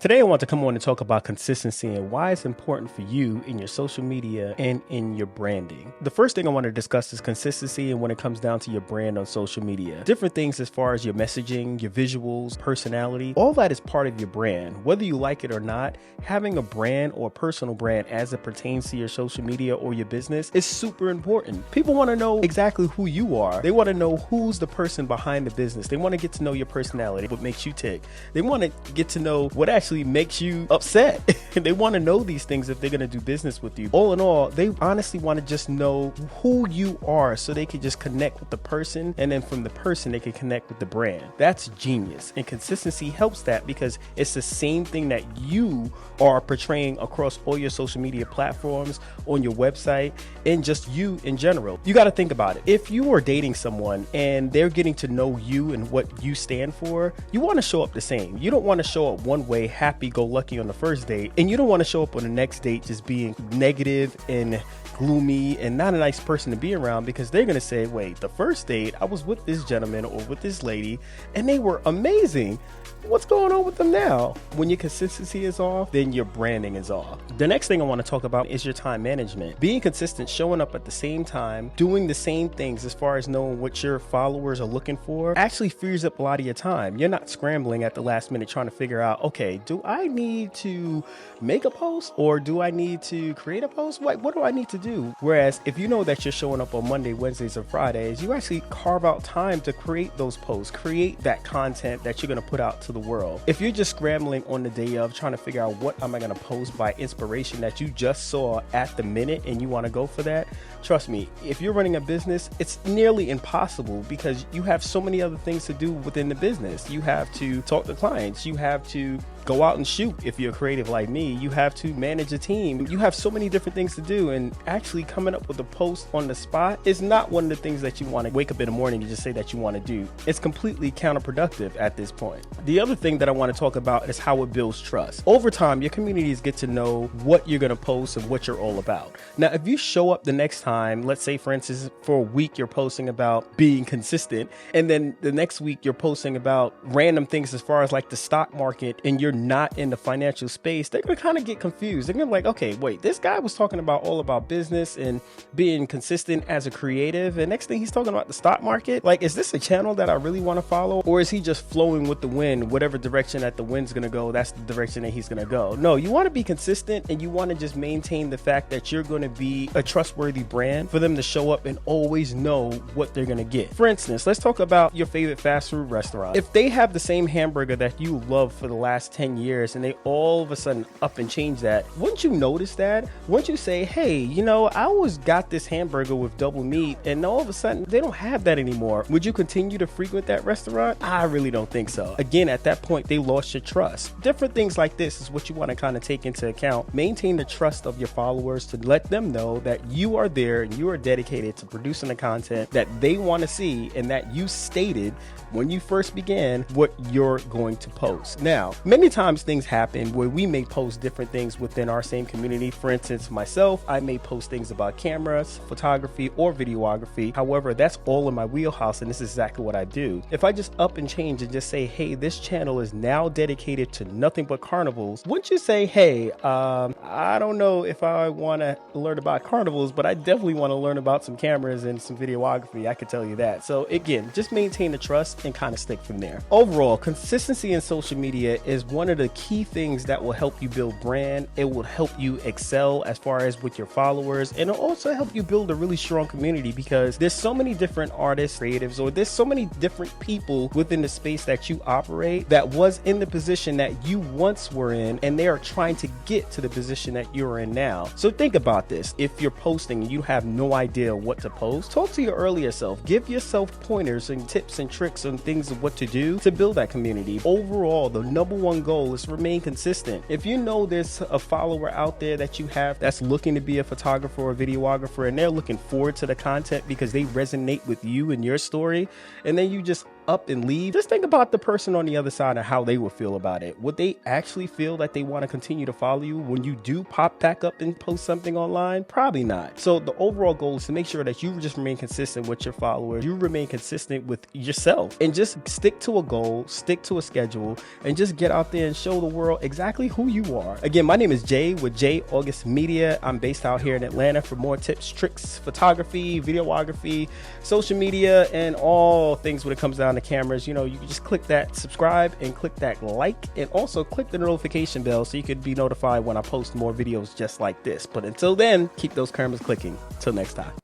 Today, I want to come on and talk about consistency and why it's important for you in your social media and in your branding. The first thing I want to discuss is consistency and when it comes down to your brand on social media. Different things as far as your messaging, your visuals, personality, all that is part of your brand. Whether you like it or not, having a brand or a personal brand as it pertains to your social media or your business is super important. People want to know exactly who you are. They want to know who's the person behind the business. They want to get to know your personality, what makes you tick. They want to get to know what actually makes you upset. They want to know these things if they're going to do business with you. All in all, they honestly want to just know who you are so they can just connect with the person, and then from the person they can connect with the brand. That's genius, and consistency helps that because it's the same thing that you are portraying across all your social media platforms, on your website, and just you in general. You got to think about it. If you are dating someone and they're getting to know you and what you stand for, you want to show up the same. You don't want to show up one way, happy-go-lucky on the first date, and you don't want to show up on the next date just being negative and gloomy and not a nice person to be around, because they're going to say, wait, the first date I was with this gentleman or with this lady and they were amazing. What's going on with them now? When your consistency is off, then your branding is off. The next thing I want to talk about is your time management. Being consistent, showing up at the same time, doing the same things as far as knowing what your followers are looking for actually frees up a lot of your time. You're not scrambling at the last minute trying to figure out, okay, do I need to make a post or do I need to create a post? What do I need to do? Whereas if you know that you're showing up on Monday, Wednesdays, or Fridays, you actually carve out time to create those posts, create that content that you're going to put out to the world. If you're just scrambling on the day of trying to figure out what am I going to post by inspiration that you just saw at the minute and you want to go for that, trust me, if you're running a business, it's nearly impossible because you have so many other things to do within the business. You have to talk to clients. You have to go out and shoot. If you're creative like me, you have to manage a team. You have so many different things to do, and actually coming up with a post on the spot is not one of the things that you want to wake up in the morning and just say that you want to do. It's completely counterproductive at this point. The other thing that I want to talk about is how it builds trust. Over time, your communities get to know what you're going to post and what you're all about. Now, if you show up the next time, let's say for instance, for a week you're posting about being consistent, and then the next week you're posting about random things as far as like the stock market, and you're not in the financial space, they're going to kind of get confused. They're going to be like, okay, wait, this guy was talking about all about business and being consistent as a creative, and next thing he's talking about the stock market. Like, is this a channel that I really want to follow, or is he just flowing with the wind? Whatever direction that the wind's going to go, that's the direction that he's going to go. No, you want to be consistent, and you want to just maintain the fact that you're going to be a trustworthy brand for them to show up and always know what they're going to get. For instance, let's talk about your favorite fast food restaurant. If they have the same hamburger that you love for the last 10 years and they all of a sudden up and change that, wouldn't you notice that? Wouldn't you say, hey, you know, I always got this hamburger with double meat and all of a sudden they don't have that anymore? Would you continue to frequent that restaurant? I really don't think so. Again, at that point, they lost your trust. Different things like this is what you want to kind of take into account. Maintain the trust of your followers to let them know that you are there and you are dedicated to producing the content that they want to see and that you stated when you first began what you're going to post. Now, many times things happen where we may post different things within our same community. For instance, myself, I may post things about cameras, photography, or videography. However, that's all in my wheelhouse, and this is exactly what I do. If I just up and change and just say, hey, this channel is now dedicated to nothing but carnivals, wouldn't you say, hey, I don't know if I want to learn about carnivals, but I definitely want to learn about some cameras and some videography. I can tell you that. So again, just maintain the trust and kind of stick from there. Overall, consistency in social media is one of the key things that will help you build brand. It will help you excel as far as with your followers, and it'll also help you build a really strong community because there's so many different artists, creatives, or there's so many different people within the space that you operate that was in the position that you once were in, and they are trying to get to the position that you're in now. So think about this. If you're posting and you have no idea what to post, talk to your earlier self. Give yourself pointers and tips and tricks and things of what to do to build that community. Overall, the number one goal is to remain consistent. If you know there's a follower out there that you have that's looking to be a photographer or a videographer and they're looking forward to the content because they resonate with you and your story, and then you just up and leave, just think about the person on the other side and how they would feel about it. Would they actually feel that they want to continue to follow you when you do pop back up and post something online? Probably not. So the overall goal is to make sure that you just remain consistent with your followers, you remain consistent with yourself, and just stick to a goal, stick to a schedule, and just get out there and show the world exactly who you are. Again, my name is Jay with J August Media. I'm based out here in Atlanta. For more tips, tricks, photography, videography, social media, and all things when it comes down to cameras, you can just click that subscribe and click that like, and also click the notification bell so you could be notified when I post more videos just like this. But until then, keep those cameras clicking. Till next time.